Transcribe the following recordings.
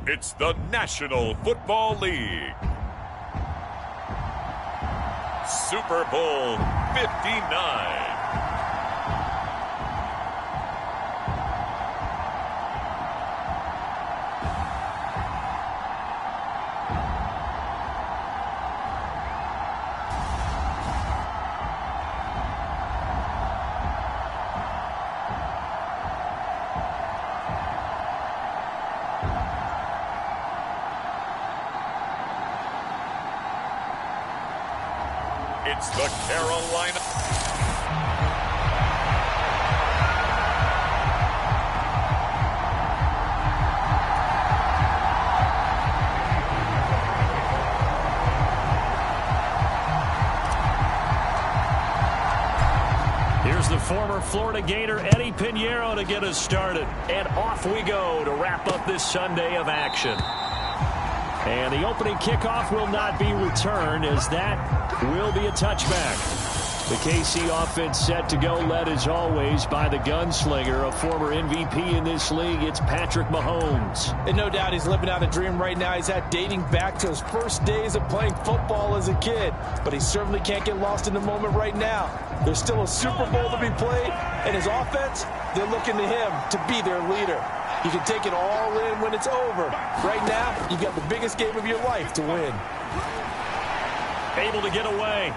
It's the National Football League. Super Bowl 59. It's the Carolina. Here's the former Florida Gator Eddie Pinheiro to get us started. And off we go to wrap up this Sunday of action. And the opening kickoff will not be returned, as that will be a touchback. The KC offense set to go, led as always by the gunslinger, a former MVP in this league. It's Patrick Mahomes. And no doubt he's living out a dream right now. He's had dating back to his first days of playing football as a kid. But he certainly can't get lost in the moment right now. There's still a Super Bowl to be played, and his offense, they're looking to him to be their leader. You can take it all in when it's over. Right now, you've got the biggest game of your life to win. Able to get away.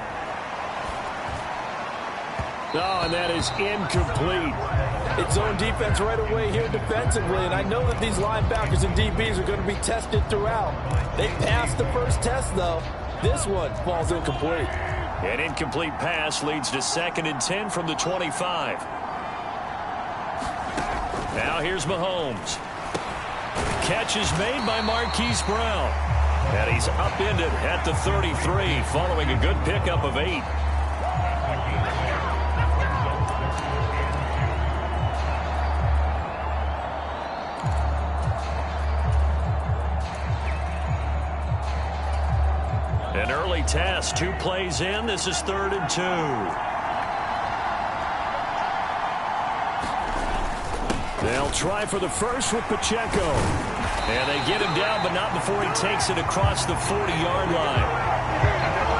Oh, and that is incomplete. It's zone defense right away here defensively, and I know that these linebackers and DBs are going to be tested throughout. They passed the first test, though. This one falls incomplete. An incomplete pass leads to 2nd and 10 from the 25. Now here's Mahomes. Catch is made by Marquise Brown. And he's upended at the 33 following a good pickup of 8. An early test, 2 plays in. This is 3rd and 2. They'll try for the first with Pacheco. And they get him down, but not before he takes it across the 40-yard line.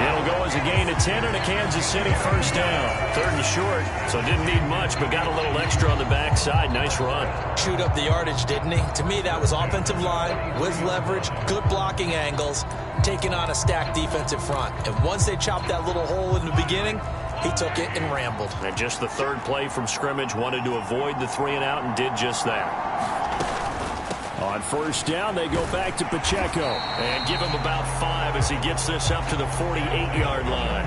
It'll go as a gain of 10 and a Kansas City first down. 3rd and short, so didn't need much, but got a little extra on the backside. Nice run. Chewed up the yardage, didn't he? To me, that was offensive line with leverage, good blocking angles, taking on a stacked defensive front. And once they chopped that little hole in the beginning, he took it and rambled. And just the 3rd play from scrimmage, wanted to avoid the 3-and-out and did just that. On first down, they go back to Pacheco. And give him about 5 as he gets this up to the 48-yard line.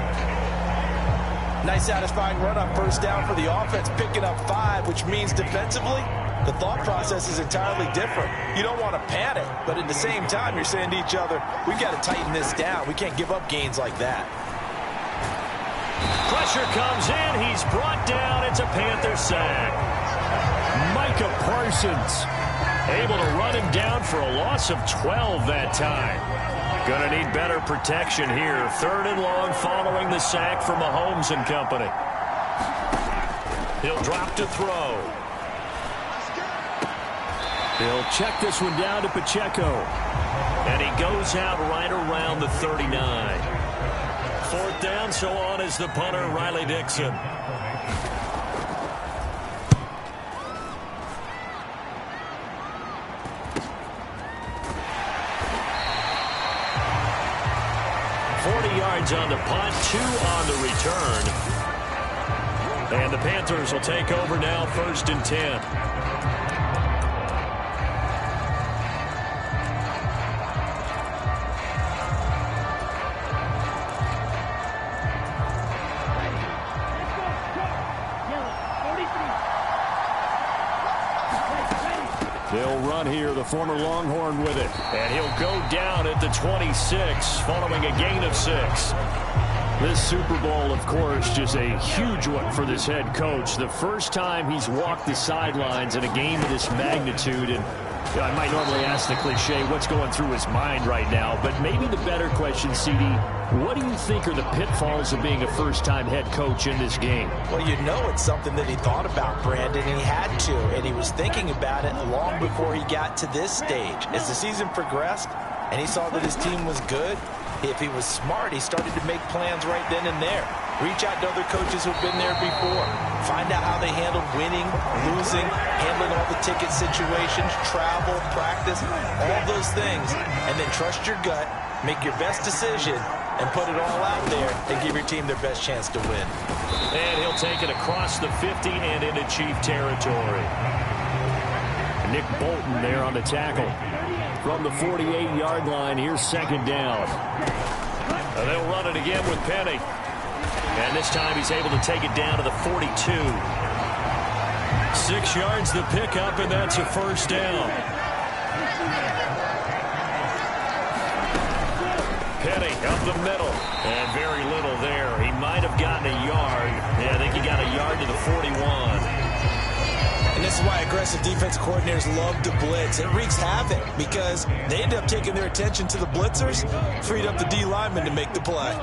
Nice satisfying run on first down for the offense, picking up 5, which means defensively, the thought process is entirely different. You don't want to panic, but at the same time, you're saying to each other, we've got to tighten this down. We can't give up gains like that. Pressure comes in. He's brought down. It's a Panther sack. Micah Parsons able to run him down for a loss of 12 that time. Going to need better protection here. 3rd and long following the sack from Mahomes and company. He'll drop to throw. He'll check this one down to Pacheco. And he goes out right around the 39. 4th down, so on is the punter, Riley Dixon. On the punt, 2 on the return. And the Panthers will take over now, 1st and 10. They'll run here, the former Longhorn with it. And he'll go down at the 26 following a gain of 6. This Super Bowl, of course, just a huge one for this head coach. The first time he's walked the sidelines in a game of this magnitude. And I might normally ask the cliche, what's going through his mind right now, but maybe the better question, CD, what do you think are the pitfalls of being a first-time head coach in this game? Well, you know it's something that he thought about, Brandon, and he had to, and he was thinking about it long before he got to this stage. As the season progressed and he saw that his team was good, if he was smart, he started to make plans right then and there. Reach out to other coaches who've been there before. Find out how they handled winning, losing, handling all the ticket situations, travel, practice, all those things. And then trust your gut, make your best decision, and put it all out there and give your team their best chance to win. And he'll take it across the 50 and into Chief territory. Nick Bolton there on the tackle. From the 48-yard line, here's second down. And they'll run it again with Penny. And this time he's able to take it down to the 42. 6 yards the pickup, and that's a first down. Penny up the middle. And very little there. He might have gotten a yard. Yeah, I think he got a yard to the 41. And this is why aggressive defense coordinators love to blitz. It wreaks havoc because they end up taking their attention to the blitzers, freed up the D lineman to make the play.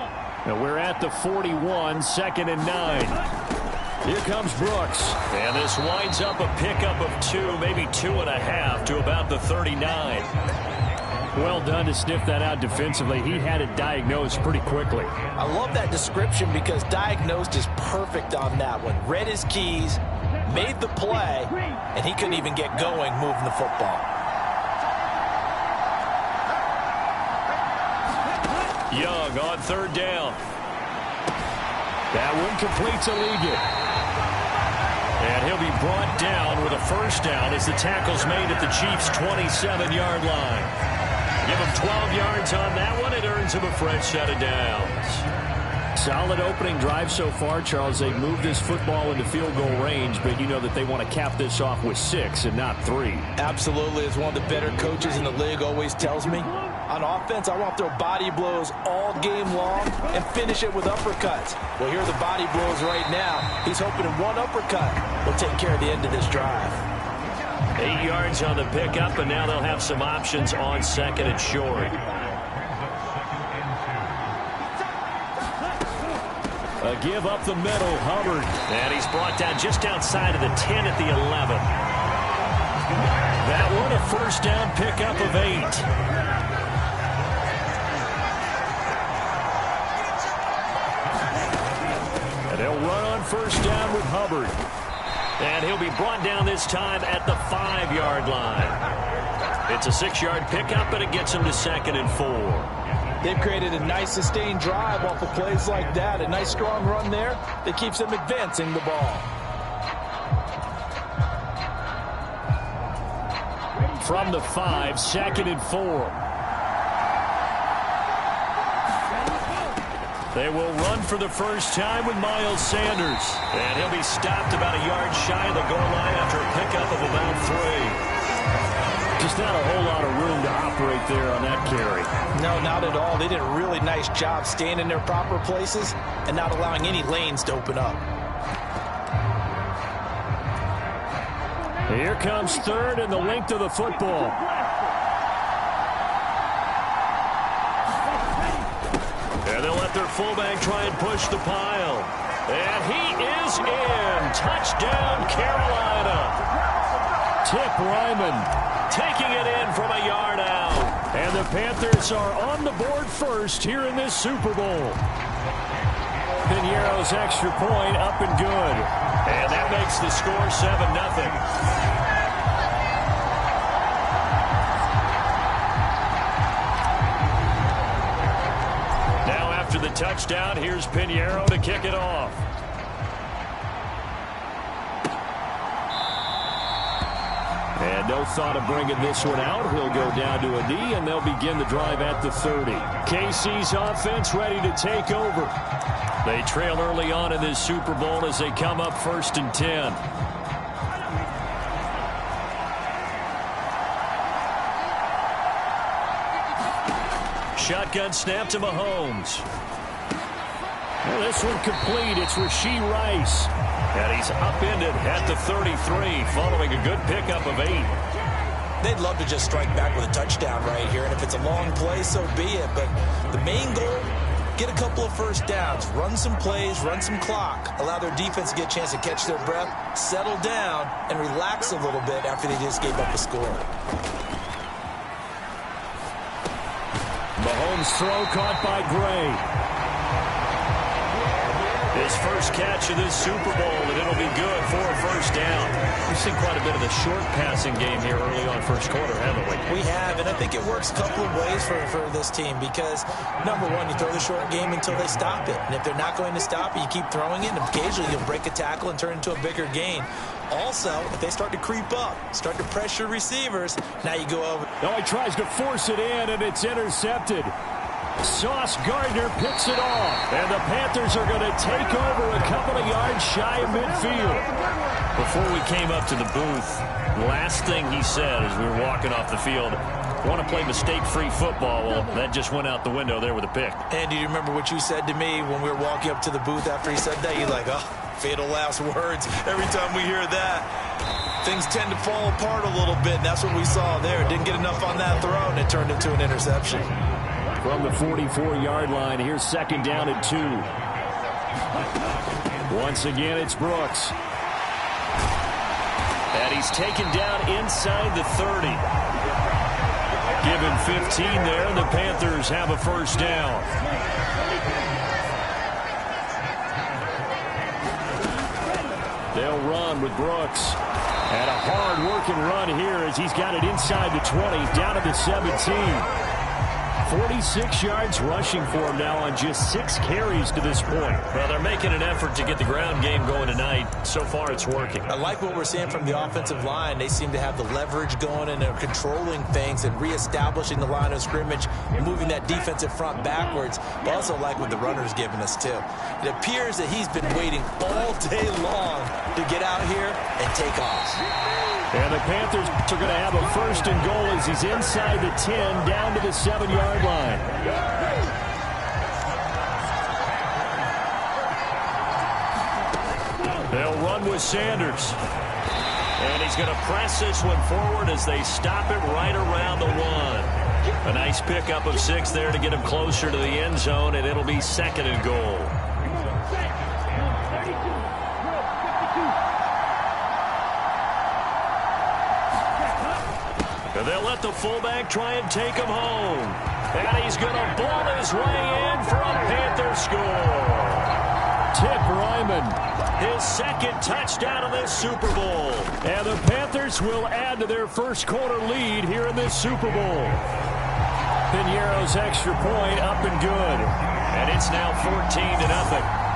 Now we're at the 41, 2nd and 9. Here comes Brooks. And this winds up a pickup of 2, maybe 2.5 to about the 39. Well done to sniff that out defensively. He had it diagnosed pretty quickly. I love that description because diagnosed is perfect on that one. Read his keys, made the play, and he couldn't even get going moving the football. Young on 3rd down. That one completes a Leggett. And he'll be brought down with a first down as the tackle's made at the Chiefs' 27-yard line. Give him 12 yards on that one. It earns him a fresh set of downs. Solid opening drive so far, Charles. They've moved this football into field goal range, but you know that they want to cap this off with 6 and not 3. Absolutely. As one of the better coaches in the league always tells me, on offense, I want to throw body blows all game long and finish it with uppercuts. Well, here are the body blows right now. He's hoping in one uppercut will take care of the end of this drive. 8 yards on the pickup, and now they'll have some options on 2nd and short. A give up the middle, Hubbard. And he's brought down just outside of the 10 at the 11. That one a first down pickup of 8. And they'll run on first down with Hubbard. And he'll be brought down this time at the 5-yard line. It's a 6-yard pickup, and it gets him to 2nd and 4. They've created a nice sustained drive off of plays like that. A nice strong run there that keeps them advancing the ball. From the 5, 2nd and 4. They will run for the first time with Miles Sanders. And he'll be stopped about a yard shy of the goal line after a pickup of about 3. Just not a whole lot of room to operate there on that carry. No, not at all. They did a really nice job staying in their proper places and not allowing any lanes to open up. Here comes 3rd and the length of the football. And they'll let their fullback try and push the pile. And he is in. Touchdown, Carolina. Tip Ryman taking it in from a yard out. And the Panthers are on the board first here in this Super Bowl. Piñeiro's extra point up and good. And that makes the score 7-0. After the touchdown, here's Piñeiro to kick it off. And no thought of bringing this one out. He'll go down to a knee, and they'll begin the drive at the 30. KC's offense ready to take over. They trail early on in this Super Bowl as they come up 1st and 10. Shotgun snap to Mahomes. Well, this one complete. It's Rashee Rice. And he's upended at the 33 following a good pickup of 8. They'd love to just strike back with a touchdown right here, and if it's a long play, so be it. But the main goal, get a couple of first downs, run some plays, run some clock, allow their defense to get a chance to catch their breath, settle down, and relax a little bit after they just gave up a score. Mahomes' throw caught by Gray. His first catch of this Super Bowl, and it'll be good for a first down. We've seen quite a bit of the short passing game here early on first quarter, haven't we? We have, and I think it works a couple of ways for this team because, number one, you throw the short game until they stop it. And if they're not going to stop it, you keep throwing it, and occasionally you'll break a tackle and turn it into a bigger gain. Also, if they start to creep up, start to pressure receivers, now you go over. No, he tries to force it in, and it's intercepted. Sauce Gardner picks it off, and the Panthers are going to take over a couple of yards shy of midfield. Before we came up to the booth, last thing he said as we were walking off the field, want to play mistake-free football. Well, that just went out the window there with a pick. And do you remember what you said to me when we were walking up to the booth after he said that? You're like, oh, fatal last words. Every time we hear that, things tend to fall apart a little bit, and that's what we saw there. Didn't get enough on that throw, and it turned into an interception. From the 44-yard line, here's second down and 2. Once again, it's Brooks. And he's taken down inside the 30. Give him 15 there, and the Panthers have a first down. They'll run with Brooks. And a hard-working run here as he's got it inside the 20, down to the 17. 46 yards rushing for him now on just 6 carries to this point. Well, they're making an effort to get the ground game going tonight. So far, it's working. I like what we're seeing from the offensive line. They seem to have the leverage going, and they're controlling things and reestablishing the line of scrimmage, moving that defensive front backwards. But also like what the runner's giving us, too. It appears that he's been waiting all day long to get out here and take off. And the Panthers are going to have a first and goal as he's inside the 10, down to the 7-yard line. They'll run with Sanders. And he's going to press this one forward as they stop it right around the 1. A nice pickup of 6 there to get him closer to the end zone, and it'll be second and goal. And they'll let the fullback try and take him home. And he's going to ball his way in for a Panther score. Tip Ryman, his second touchdown of this Super Bowl. And the Panthers will add to their first quarter lead here in this Super Bowl. Piñeiro's extra point up and good. And it's now 14-0.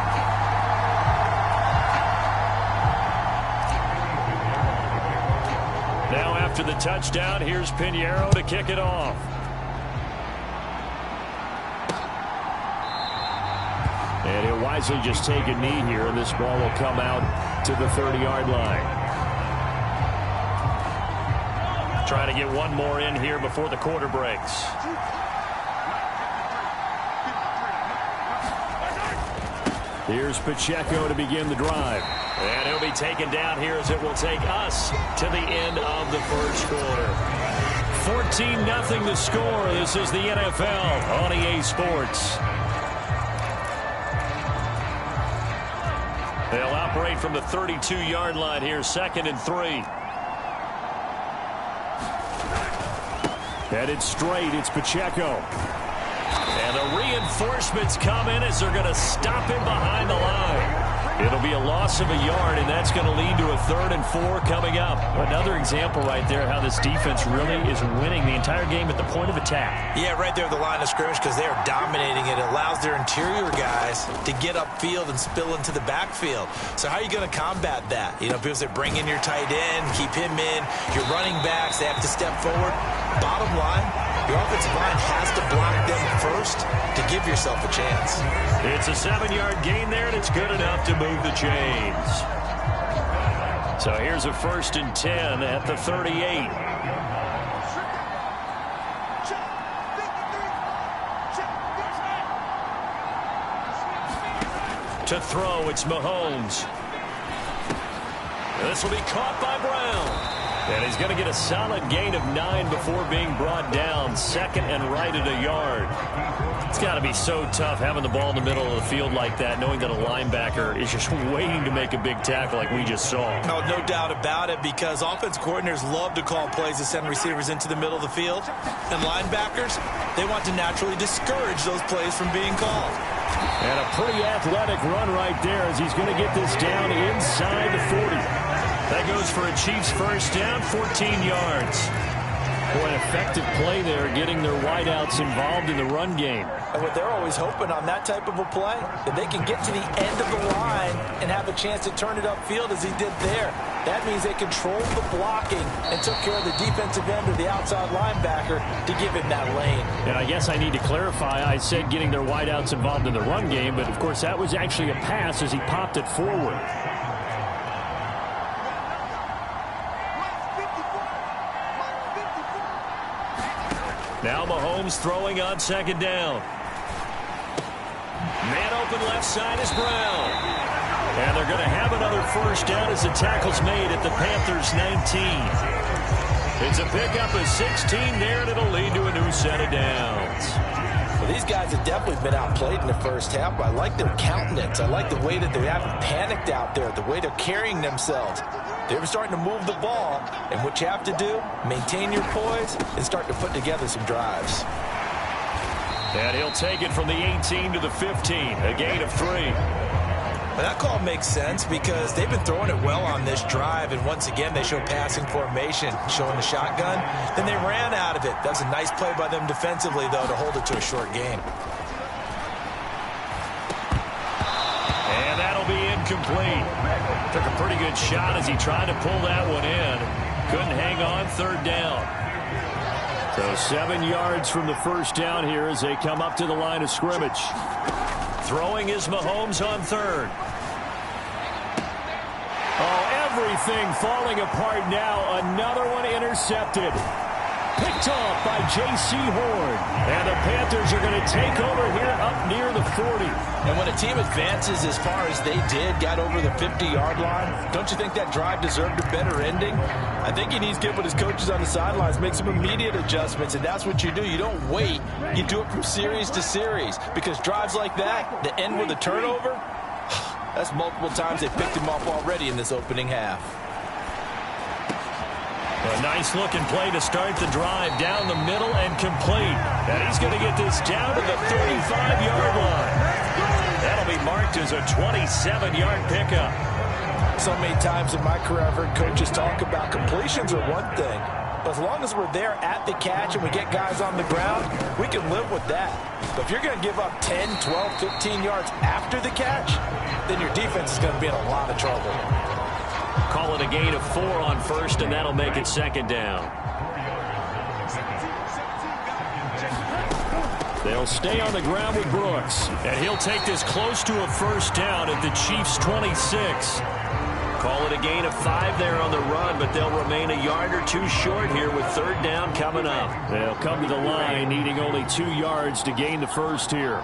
Now after the touchdown, here's Piñeiro to kick it off. And he'll wisely just take a knee here, and this ball will come out to the 30-yard line. Trying to get one more in here before the quarter breaks. Here's Pacheco to begin the drive. And he'll be taken down here as it will take us to the end of the first quarter. 14-0 the score. This is the NFL on EA Sports. They'll operate from the 32-yard line here, second and 3. Headed straight, it's Pacheco. And the reinforcements come in as they're going to stop him behind the line. It'll be a loss of a yard, and that's going to lead to a 3rd and 4 coming up. Another example right there how this defense really is winning the entire game at the point of attack. Yeah, right there at the line of scrimmage because they are dominating it. It allows their interior guys to get upfield and spill into the backfield. So how are you going to combat that? You know, because they bring in your tight end, keep him in. Your running backs, they have to step forward. Bottom line, your offensive line has to block them first to give yourself a chance. It's a 7-yard gain there, and it's good enough to move the chains. So here's a 1st and 10 at the 38. To throw, it's Mahomes. This will be caught by Brown. And he's going to get a solid gain of 9 before being brought down. Second and right at a yard. It's got to be so tough having the ball in the middle of the field like that, knowing that a linebacker is just waiting to make a big tackle like we just saw. No doubt about it, because offense coordinators love to call plays to send receivers into the middle of the field. And linebackers, they want to naturally discourage those plays from being called. And a pretty athletic run right there as he's going to get this down inside the 40. That goes for a Chiefs first down, 14 yards. Boy, an effective play there, getting their wideouts involved in the run game. And what they're always hoping on that type of a play, if they can get to the end of the line and have a chance to turn it upfield as he did there, that means they controlled the blocking and took care of the defensive end or the outside linebacker to give him that lane. And I guess I need to clarify, I said getting their wideouts involved in the run game, but of course that was actually a pass as he popped it forward. Now Mahomes throwing on second down. Man open left side is Brown. And they're going to have another first down as the tackle's made at the Panthers' 19. It's a pickup of 16 there, and it'll lead to a new set of downs. Well, these guys have definitely been outplayed in the first half, but I like their countenance. I like the way that they haven't panicked out there, the way they're carrying themselves. They're starting to move the ball, and what you have to do, maintain your poise and start to put together some drives. And he'll take it from the 18 to the 15, a gain of 3. But that call makes sense because they've been throwing it well on this drive, and once again they show passing formation, showing the shotgun. Then they ran out of it. That's a nice play by them defensively, though, to hold it to a short gain. And that'll be incomplete. Took a pretty good shot as he tried to pull that one in. Couldn't hang on, third down. So 7 yards from the first down here as they come up to the line of scrimmage. Throwing is Mahomes on third. Oh, everything falling apart now. Another one intercepted. Picked off by J.C. Horn. And the Panthers are going to take over here up near the 40. And when a team advances as far as they did, got over the 50-yard line, don't you think that drive deserved a better ending? I think he needs to get with his coaches on the sidelines, make some immediate adjustments, and that's what you do. You don't wait. You do it from series to series, because drives like that end with a turnover, that's multiple times they picked him off already in this opening half. A nice-looking play to start the drive down the middle and complete. And he's going to get this down to the 35-yard line. That'll be marked as a 27-yard pickup. So many times in my career I've heard coaches talk about completions are one thing. But as long as we're there at the catch and we get guys on the ground, we can live with that. But if you're going to give up 10, 12, 15 yards after the catch, then your defense is going to be in a lot of trouble. Call it a gain of 4 on first, and that'll make it second down. They'll stay on the ground with Brooks, and he'll take this close to a first down at the Chiefs' 26. Call it a gain of 5 there on the run, but they'll remain a yard or 2 short here with third down coming up. They'll come to the line needing only 2 yards to gain the first here.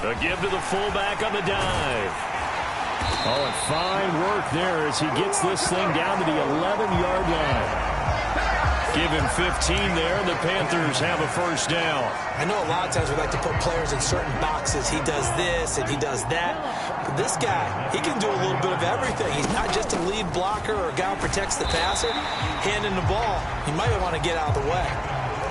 A give to the fullback on the dive. Oh, and fine work there as he gets this thing down to the 11-yard line. Give him 15 there, and the Panthers have a first down. I know a lot of times we like to put players in certain boxes. He does this and he does that. But this guy, he can do a little bit of everything. He's not just a lead blocker or a guy who protects the passer. Handing the ball, he might want to get out of the way.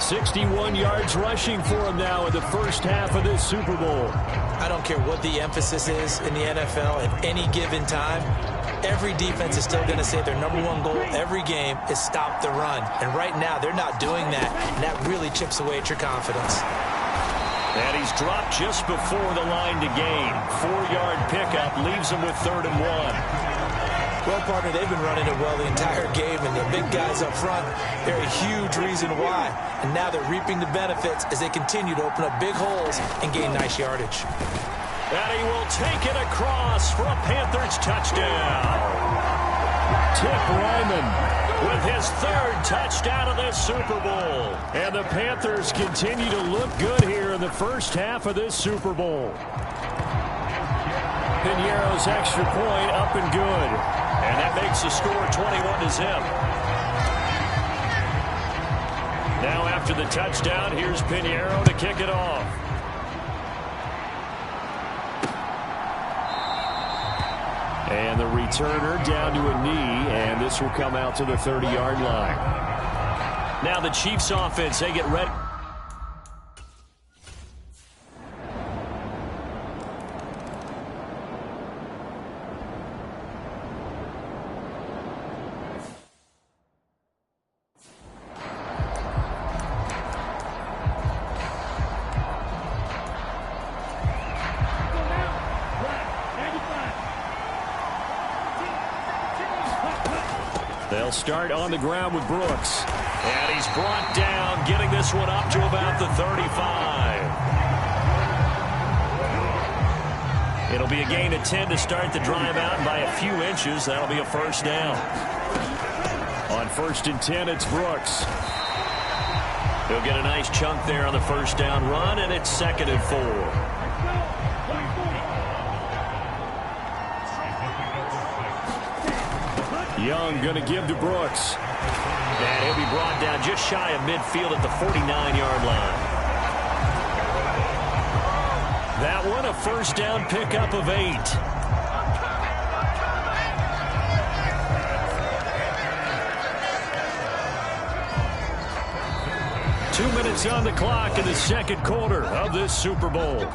61 yards rushing for him now in the first half of this Super Bowl. I don't care what the emphasis is in the NFL at any given time. Every defense is still going to say their #1 goal every game is stop the run. And right now, they're not doing that, and that really chips away at your confidence. And he's dropped just before the line to gain. 4-yard pickup leaves him with 3rd and 1. Well, partner, they've been running it well the entire game, and the big guys up front, they're a huge reason why. And now they're reaping the benefits as they continue to open up big holes and gain nice yardage. And he will take it across for a Panthers touchdown. Tip Ryman with his 3rd touchdown of this Super Bowl. And the Panthers continue to look good here in the first half of this Super Bowl. Piñeiro's extra point up and good. And that makes the score 21-0. Now after the touchdown, here's Pinheiro to kick it off. And the returner down to a knee, and this will come out to the 30-yard line. Now the Chiefs offense, they get ready. They'll start on the ground with Brooks. And he's brought down, getting this one up to about the 35. It'll be a gain of 10 to start the drive out, and by a few inches, that'll be a first down. On 1st and 10, it's Brooks. He'll get a nice chunk there on the first down run, and it's 2nd and 4. Young going to give to Brooks. And he'll be brought down just shy of midfield at the 49-yard line. That one, a first down pickup of 8. Two minutes on the clock in the second quarter of this Super Bowl.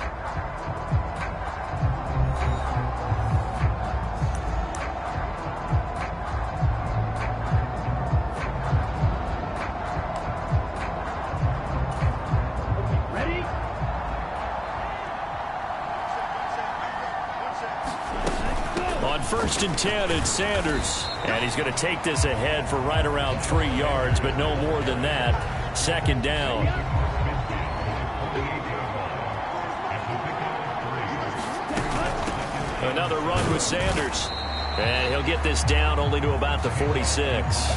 On 1st and 10, it's Sanders. And he's going to take this ahead for right around 3 yards, but no more than that. 2nd down. Another run with Sanders. And he'll get this down only to about the 46.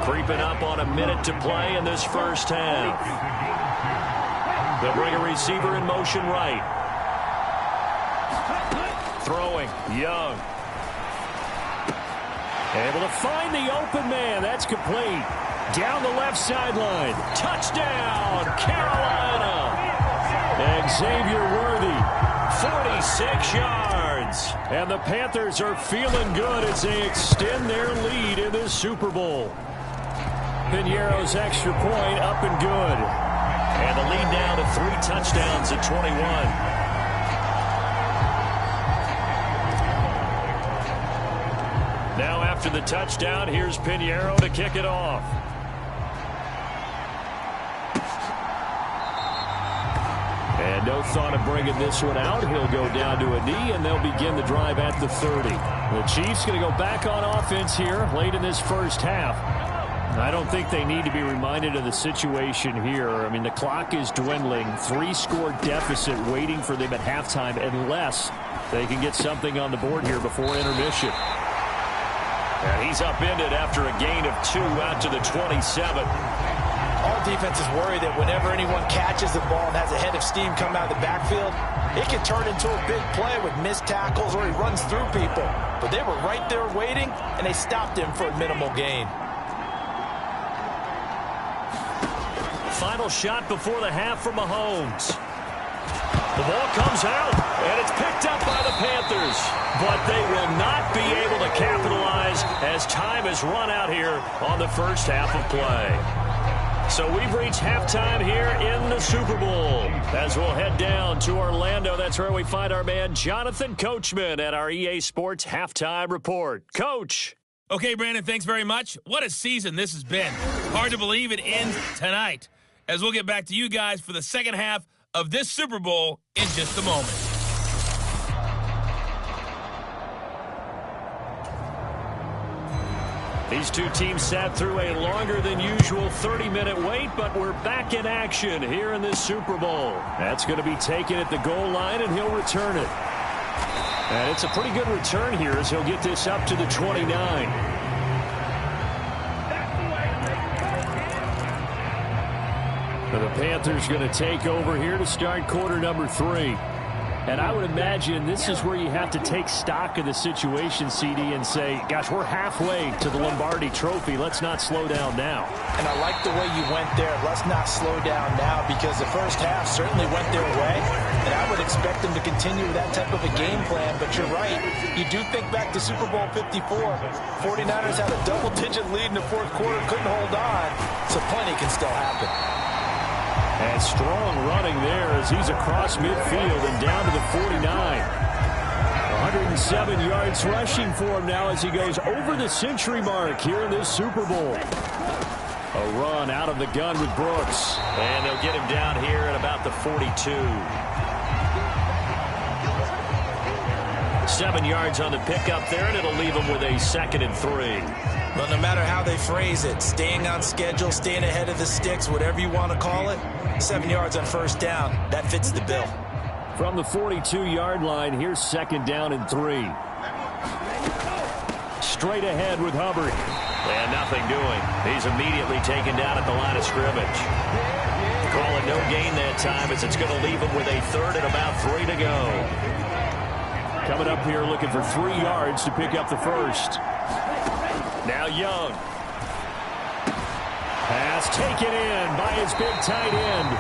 Creeping up on a minute to play in this first half. They'll bring a receiver in motion right. Throwing, Young. Able to find the open man. That's complete. Down the left sideline. Touchdown, Carolina. Xavier Worthy, 46 yards. And the Panthers are feeling good as they extend their lead in this Super Bowl. Pinheiro's extra point up and good. And the lead now to 3 touchdowns at 21. Now after the touchdown, here's Pinheiro to kick it off. And no thought of bringing this one out. He'll go down to a knee, and they'll begin the drive at the 30. The Chiefs going to go back on offense here late in this first half. I don't think they need to be reminded of the situation here. I mean, the clock is dwindling. 3-score deficit waiting for them at halftime unless they can get something on the board here before intermission. And he's upended after a gain of 2 out to the 27. All defenses worry that whenever anyone catches the ball and has a head of steam come out of the backfield, it can turn into a big play with missed tackles or he runs through people. But they were right there waiting, and they stopped him for a minimal gain. Final shot before the half from Mahomes. The ball comes out, and it's picked up by the Panthers. But they will not be able to capitalize as time has run out here on the first half of play. So we've reached halftime here in the Super Bowl. As we'll head down to Orlando, that's where we find our man Jonathan Coachman at our EA Sports Halftime Report. Coach. Okay, Brandon, thanks very much. What a season this has been. Hard to believe it ends tonight, as we'll get back to you guys for the second half of this Super Bowl in just a moment. These two teams sat through a longer than usual 30-minute wait, but we're back in action here in this Super Bowl. That's going to be taken at the goal line, and he'll return it. And it's a pretty good return here as he'll get this up to the 29. The Panthers going to take over here to start quarter number 3. And I would imagine this is where you have to take stock of the situation, CD, and say, gosh, we're halfway to the Lombardi Trophy. Let's not slow down now. And I like the way you went there. Let's not slow down now, because the first half certainly went their way. And I would expect them to continue that type of a game plan. But you're right. You do think back to Super Bowl 54. 49ers had a double-digit lead in the fourth quarter, couldn't hold on. So plenty can still happen. And strong running there as he's across midfield and down to the 49. 107 yards rushing for him now as he goes over the century mark here in this Super Bowl. A run out of the gun with Brooks. And they'll get him down here at about the 42. 7 yards on the pickup there, and it'll leave him with a 2nd and 3. Well, no matter how they phrase it, staying on schedule, staying ahead of the sticks, whatever you want to call it, 7 yards on first down, that fits the bill. From the 42-yard line, here's 2nd down and 3. Straight ahead with Hubbard. And nothing doing. He's immediately taken down at the line of scrimmage. Call it no gain that time, as it's going to leave him with a 3rd and about 3 to go. Coming up here looking for 3 yards to pick up the first. Now Young. Pass taken in by his big tight end.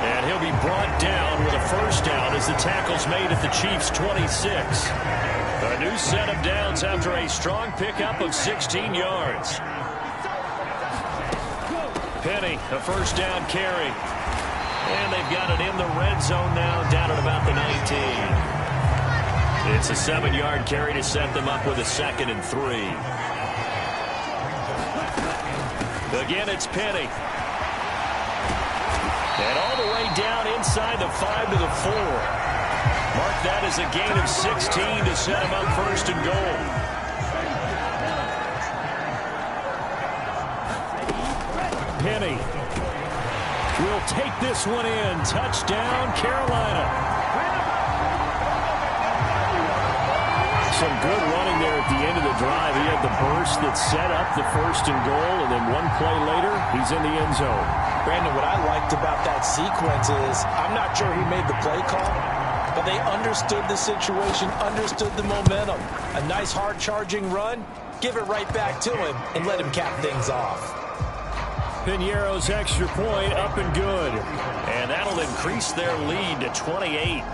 And he'll be brought down with a first down as the tackle's made at the Chiefs' 26. A new set of downs after a strong pickup of 16 yards. Penny, a first down carry. And they've got it in the red zone now, down at about the 19. It's a 7-yard carry to set them up with a 2nd and 3. Again, it's Penny. And all the way down inside the 5 to the 4. Mark that as a gain of 16 to set him up 1st and goal. Penny will take this one in. Touchdown, Carolina. Some good running there at the end of the drive. He had the burst that set up the 1st and goal, and then one play later, he's in the end zone. Brandon, what I liked about that sequence is I'm not sure he made the play call, but they understood the situation, understood the momentum. A nice hard-charging run, give it right back to him, and let him cap things off. Pinheiro's extra point up and good. And that'll increase their lead to 28.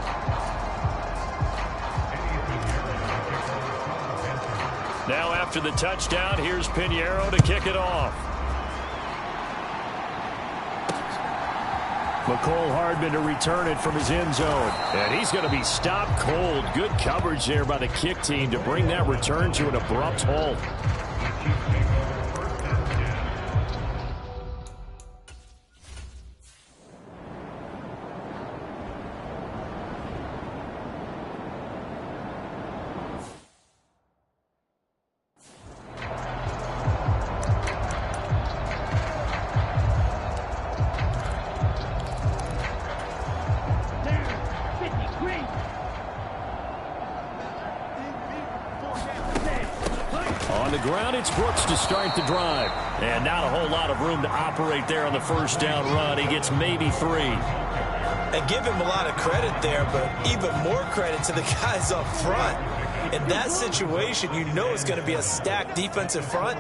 Now after the touchdown, here's Pinheiro to kick it off. McCole Hardman to return it from his end zone. And he's going to be stopped cold. Good coverage there by the kick team to bring that return to an abrupt halt. On the ground, it's Brooks to start the drive. And not a whole lot of room to operate there on the first down run. He gets maybe 3. And give him a lot of credit there, but even more credit to the guys up front. In that situation, you know it's going to be a stacked defensive front.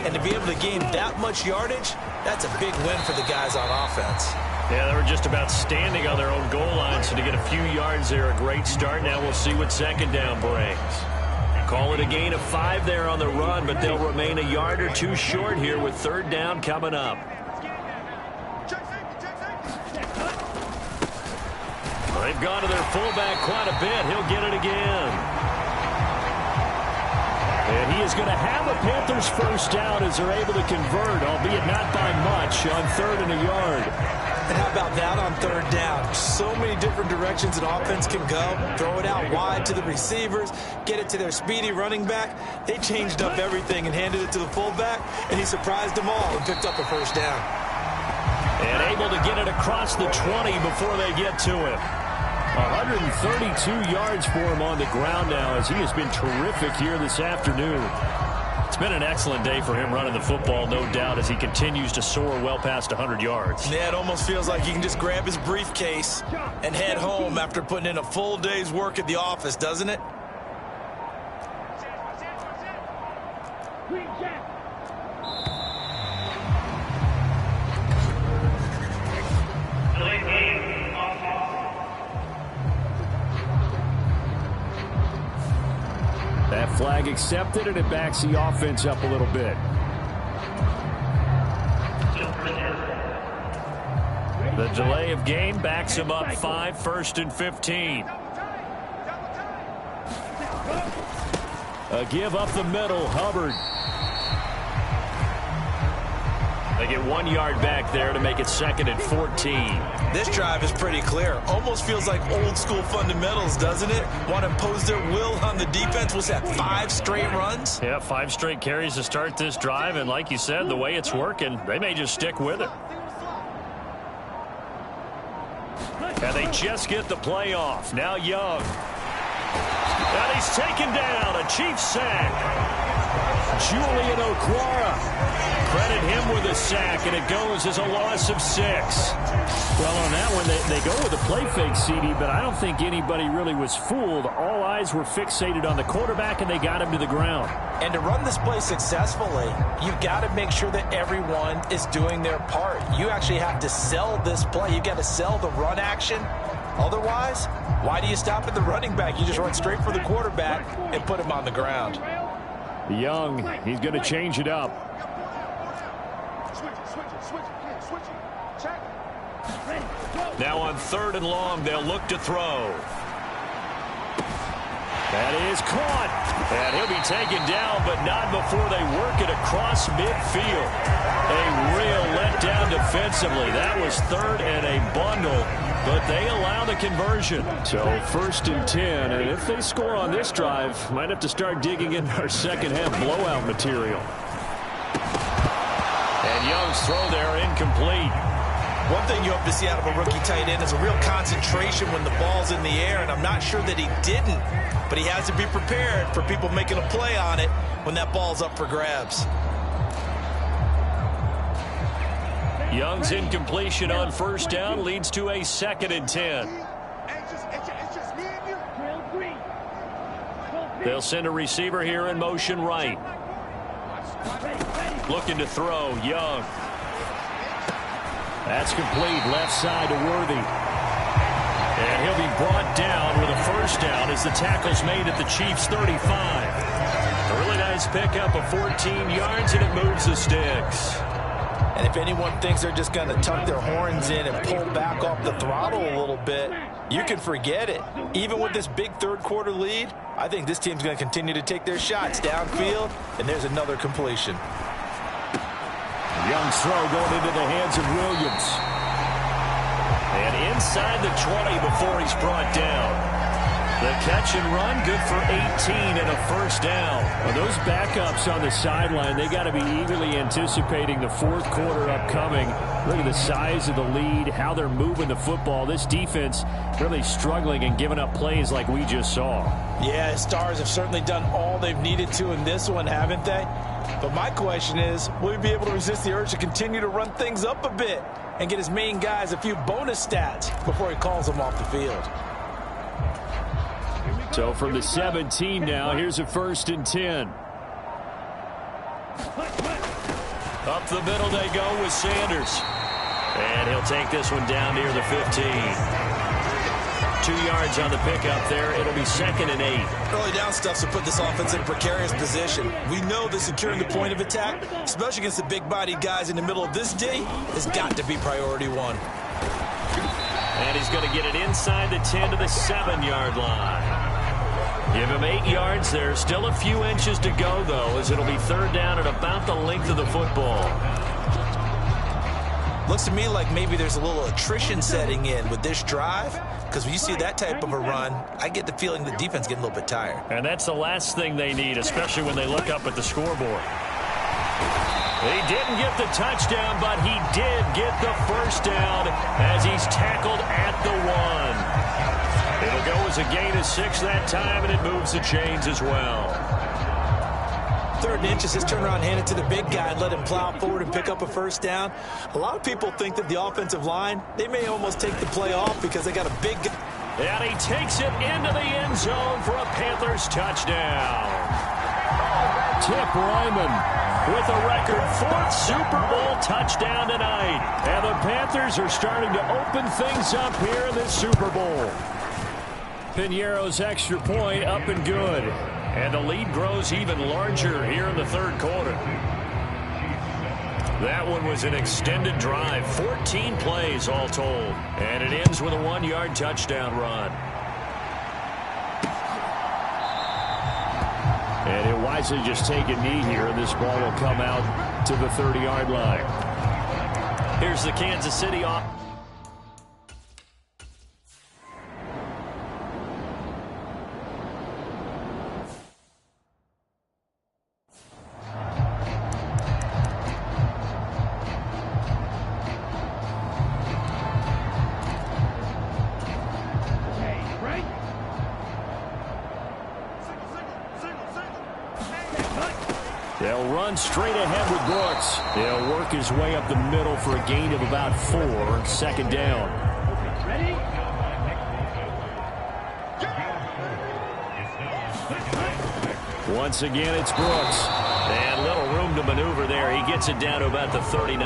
And to be able to gain that much yardage, that's a big win for the guys on offense. Yeah, they were just about standing on their own goal line, so to get a few yards there, a great start. Now we'll see what 2nd down brings. Call it a gain of 5 there on the run, but they'll remain a yard or 2 short here with 3rd down coming up. They've gone to their fullback quite a bit. He'll get it again. And he is going to have a Panthers first down as they're able to convert, albeit not by much, on 3rd and a yard. And how about that on 3rd down? So many different directions an offense can go. Throw it out wide to the receivers, get it to their speedy running back. They changed up everything and handed it to the fullback, and he surprised them all and picked up a first down. And able to get it across the 20 before they get to him. 132 yards for him on the ground now as he has been terrific here this afternoon. It's been an excellent day for him running the football, no doubt, as he continues to soar well past 100 yards. Yeah, it almost feels like he can just grab his briefcase and head home after putting in a full day's work at the office, doesn't it? That flag accepted, and it backs the offense up a little bit. The delay of game backs him up 5, 1st and 15. A give up the middle, Hubbard. They get 1 yard back there to make it 2nd and 14. This drive is pretty clear. Almost feels like old school fundamentals, doesn't it? Want to impose their will on the defense. What's that, 5 straight runs? Yeah, 5 straight carries to start this drive, and like you said, the way it's working, they may just stick with it. And they just get the play off. Now Young. And he's taken down. A Chiefs sack. Julian Okwara. Credit him with a sack, and it goes as a loss of 6. Well, on that one, they go with a play fake, CD, but I don't think anybody really was fooled. All eyes were fixated on the quarterback, and they got him to the ground. And to run this play successfully, you've got to make sure that everyone is doing their part. You actually have to sell this play. You've got to sell the run action. Otherwise, why do you stop at the running back? You just run straight for the quarterback and put him on the ground. Young, he's going to change it up. Now on 3rd and long, they'll look to throw. That is caught. And he'll be taken down, but not before they work it across midfield. A real letdown defensively. That was 3rd and a bundle, but they allow the conversion. So 1st and 10, and if they score on this drive, might have to start digging in our second half blowout material. And Young's throw there incomplete. One thing you hope to see out of a rookie tight end is a real concentration when the ball's in the air, and I'm not sure that he didn't, but he has to be prepared for people making a play on it when that ball's up for grabs. Young's incompletion on 1st down leads to a 2nd and 10. They'll send a receiver here in motion right. Looking to throw, Young. That's complete, left side to Worthy. And he'll be brought down with a 1st down as the tackle's made at the Chiefs' 35. A really nice pickup of 14 yards, and it moves the sticks. And if anyone thinks they're just going to tuck their horns in and pull back off the throttle a little bit, you can forget it. Even with this big 3rd quarter lead, I think this team's going to continue to take their shots downfield, and there's another completion. Young's throw going into the hands of Williams. And inside the 20 before he's brought down. The catch and run, good for 18 and a 1st down. Well, those backups on the sideline, they got to be eagerly anticipating the 4th quarter upcoming. Look at the size of the lead, how they're moving the football. This defense really struggling and giving up plays like we just saw. Yeah, Stars have certainly done all they've needed to in this one, haven't they? But my question is, will he be able to resist the urge to continue to run things up a bit and get his main guys a few bonus stats before he calls them off the field? So from the 17 now, here's a 1st and 10. Up the middle they go with Sanders. And he'll take this one down near the 15. 2 yards on the pickup there. It'll be 2nd and 8. Early down stuff to put this offense in a precarious position. We know that securing the point of attack, especially against the big-bodied guys in the middle of this day, has got to be priority 1. And he's going to get it inside the 10 to the 7-yard line. Give him 8 yards there. Still a few inches to go, though, as it'll be 3rd down at about the length of the football. Looks to me like maybe there's a little attrition setting in with this drive, because when you see that type of a run, I get the feeling the defense getting a little bit tired. And that's the last thing they need, especially when they look up at the scoreboard. He didn't get the touchdown, but he did get the 1st down as he's tackled at the 1. It'll go as a gain of 6 that time, and it moves the chains as well. 3rd and inches, just turn around, hand it to the big guy, and let him plow forward and pick up a first down. A lot of people think that the offensive line, they may almost take the play off because they got a big guy. And he takes it into the end zone for a Panthers touchdown. Tip Ryman with a record 4th Super Bowl touchdown tonight. And the Panthers are starting to open things up here in this Super Bowl. Piñeiro's extra point up and good. And the lead grows even larger here in the 3rd quarter. That one was an extended drive, 14 plays all told. And it ends with a 1-yard touchdown run. And he'll wisely just take a knee here, and this ball will come out to the 30-yard line. Here's the Kansas City off. They'll run straight ahead with Brooks. He'll work his way up the middle for a gain of about 4. 2nd down. Ready? Once again, it's Brooks. And little room to maneuver there. He gets it down to about the 39.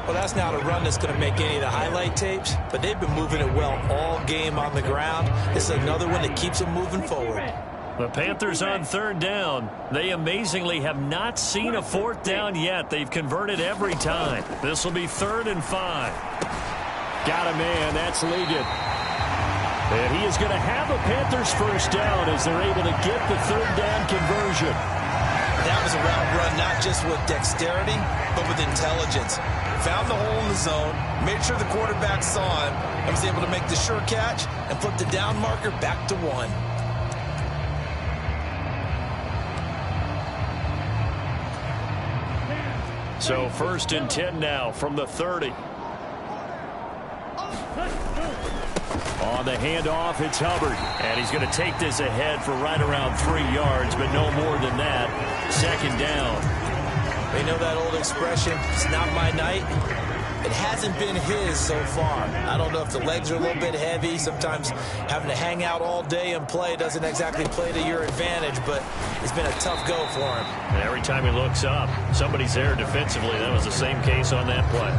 Well, that's not a run that's going to make any of the highlight tapes, but they've been moving it well all game on the ground. This is another one that keeps them moving forward. The Panthers on 3rd down. They amazingly have not seen a 4th down yet. They've converted every time. This will be 3rd and 5. Got a man. That's Ligon. And he is going to have a Panthers first down as they're able to get the 3rd down conversion. That was a route run not just with dexterity, but with intelligence. Found the hole in the zone, made sure the quarterback saw him, and was able to make the sure catch and flip the down marker back to 1. So 1st and 10 now from the 30. On the handoff, it's Hubbard. And he's going to take this ahead for right around 3 yards, but no more than that. 2nd down. You know that old expression, it's not my night? It hasn't been his so far. I don't know if the legs are a little bit heavy. Sometimes having to hang out all day and play doesn't exactly play to your advantage, but it's been a tough go for him. And every time he looks up, somebody's there defensively. That was the same case on that play.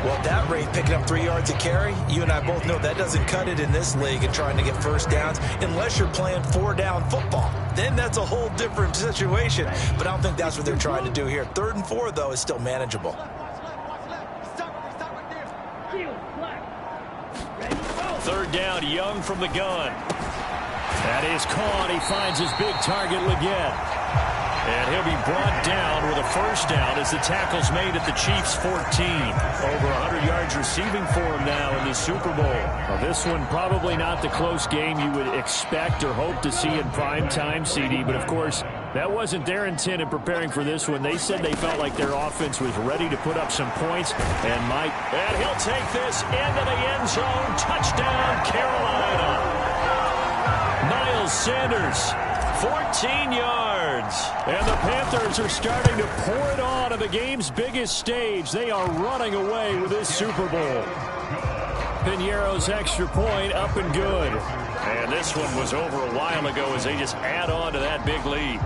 Well, at that rate, picking up 3 yards a carry, you and I both know that doesn't cut it in this league and trying to get first downs unless you're playing 4-down football. Then that's a whole different situation, but I don't think that's what they're trying to do here. 3rd and 4, though, is still manageable. 3rd down, Young from the gun. That is caught. He finds his big target, Leggett. And he'll be brought down with a first down as the tackle's made at the Chiefs' 14. Over 100 yards receiving for him now in the Super Bowl. Well, this one probably not the close game you would expect or hope to see in prime time, CD. But, of course, that wasn't their intent in preparing for this one. They said they felt like their offense was ready to put up some points. And he'll take this into the end zone. Touchdown, Carolina. Miles Sanders, 14 yards. And the Panthers are starting to pour it on at the game's biggest stage. They are running away with this Super Bowl. Piñeiro's extra point up and good. And this one was over a while ago as they just add on to that big lead.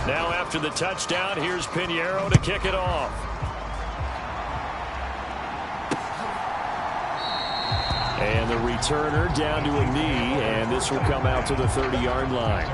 Now after the touchdown, here's Piñeiro to kick it off. And the returner down to a knee, and this will come out to the 30-yard line.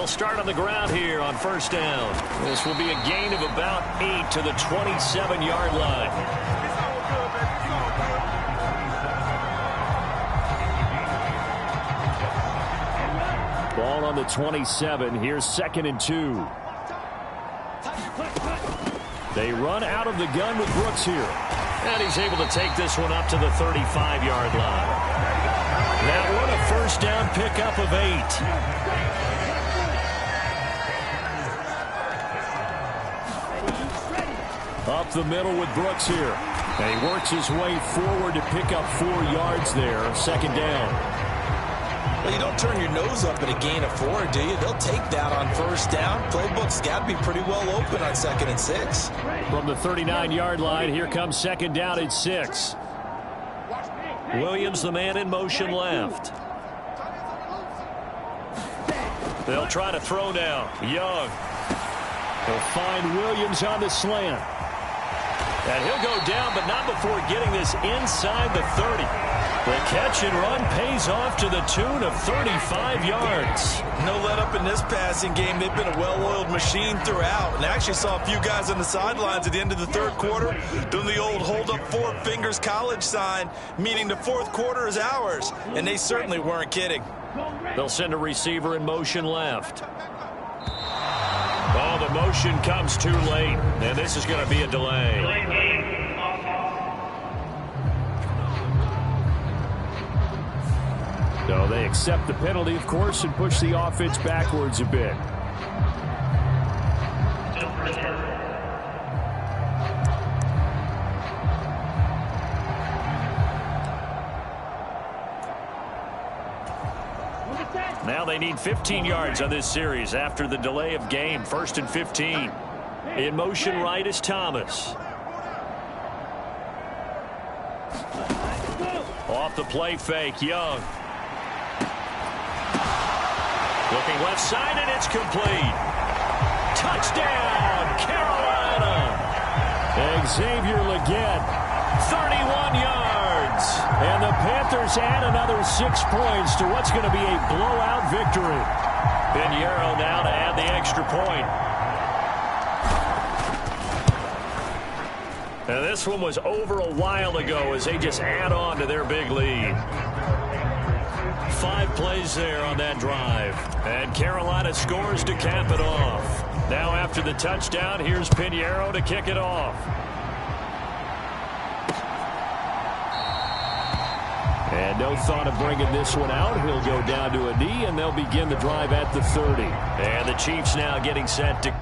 They'll start on the ground here on first down. This will be a gain of about 8 to the 27-yard line. Ball on the 27. Here's 2nd and 2. They run out of the gun with Brooks here. And he's able to take this one up to the 35-yard line. That one a first down pickup of 8. Up the middle with Brooks here. And he works his way forward to pick up 4 yards there. 2nd down. Well, you don't turn your nose up at a gain of 4, do you? They'll take that on first down. Playbook's got to be pretty well open on 2nd and 6. From the 39-yard line, here comes 2nd down at 6. Williams, the man in motion left. They'll try to throw now. Young. He'll find Williams on the slant. And he'll go down, but not before getting this inside the 30. The catch and run pays off to the tune of 35 yards. No let up in this passing game. They've been a well-oiled machine throughout. And I actually saw a few guys on the sidelines at the end of the 3rd quarter doing the old hold up 4 fingers college sign, meaning the 4th quarter is ours. And they certainly weren't kidding. They'll send a receiver in motion left. Oh, the motion comes too late. And this is going to be a delay. So they accept the penalty, of course, and push the offense backwards a bit. Now they need 15 yards on this series after the delay of game. 1st and 15. In motion right is Thomas. Off the play fake, Young. Looking left side, and it's complete. Touchdown, Carolina. Xavier Legette, 31 yards. And the Panthers add another 6 points to what's going to be a blowout victory. Pinheiro now to add the extra point. And this one was over a while ago as they just add on to their big lead. 5 plays there on that drive. And Carolina scores to cap it off. Now after the touchdown, here's Pinheiro to kick it off. And no thought of bringing this one out. He'll go down to a knee, and they'll begin the drive at the 30. And the Chiefs now getting set to...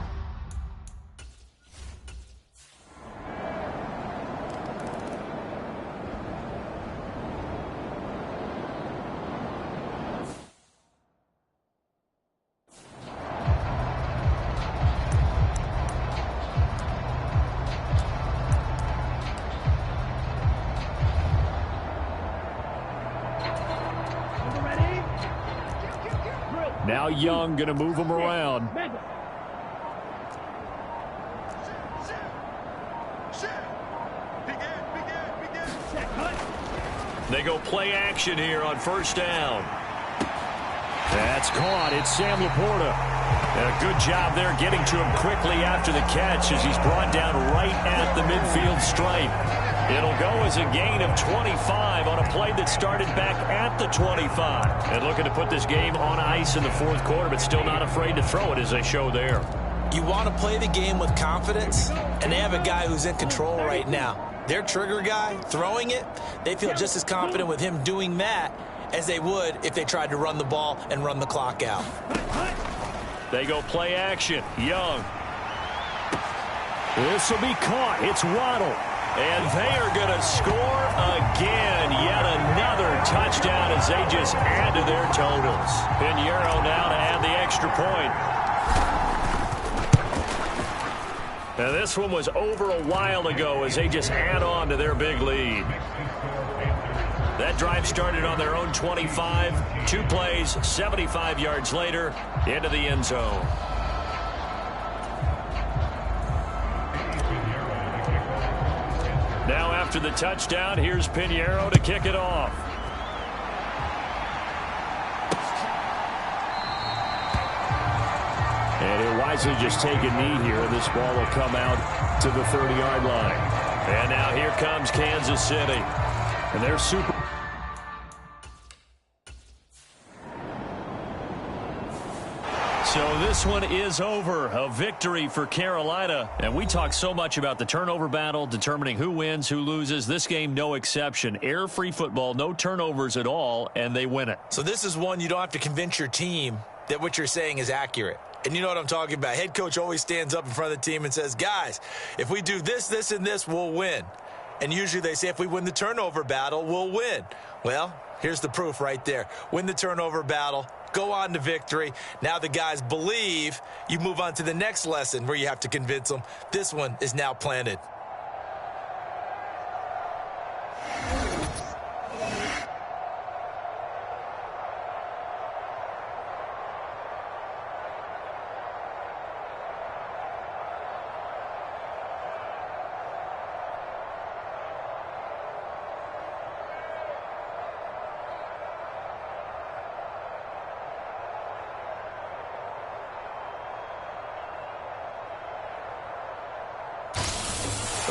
Now Young going to move him around. They go play action here on first down. That's caught. It's Sam Laporta. And a good job there getting to him quickly after the catch as he's brought down right at the midfield stripe. It'll go as a gain of 25 on a play that started back at the 25. And looking to put this game on ice in the 4th quarter, but still not afraid to throw it as they show there. You want to play the game with confidence, and they have a guy who's in control right now. Their trigger guy, throwing it, they feel just as confident with him doing that as they would if they tried to run the ball and run the clock out. They go play action. Young. This will be caught. It's Waddle. And they are going to score again. Yet another touchdown as they just add to their totals. Pinheiro now to add the extra point. Now this one was over a while ago as they just add on to their big lead. That drive started on their own 25. 2 plays, 75 yards later, into the end zone. Now after the touchdown, here's Pinheiro to kick it off. And he'll wisely just take a knee here. This ball will come out to the 30-yard line. And now here comes Kansas City. And they're super. So this one is over. A victory for Carolina. And we talk so much about the turnover battle, determining who wins, who loses. This game, no exception. Air-free football, no turnovers at all, and they win it. So this is one you don't have to convince your team that what you're saying is accurate. And you know what I'm talking about. Head coach always stands up in front of the team and says, guys, if we do this, this, and this, we'll win. And usually they say if we win the turnover battle, we'll win. Well, here's the proof right there. Win the turnover battle. Go on to victory. Now the guys believe. You move on to the next lesson where you have to convince them. This one is now planted.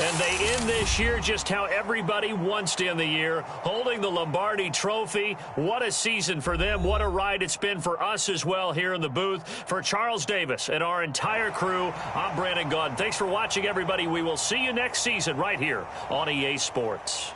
And they end this year just how everybody wants to end the year, holding the Lombardi Trophy. What a season for them. What a ride it's been for us as well here in the booth. For Charles Davis and our entire crew, I'm Brandon Gaudin. Thanks for watching, everybody. We will see you next season right here on EA Sports.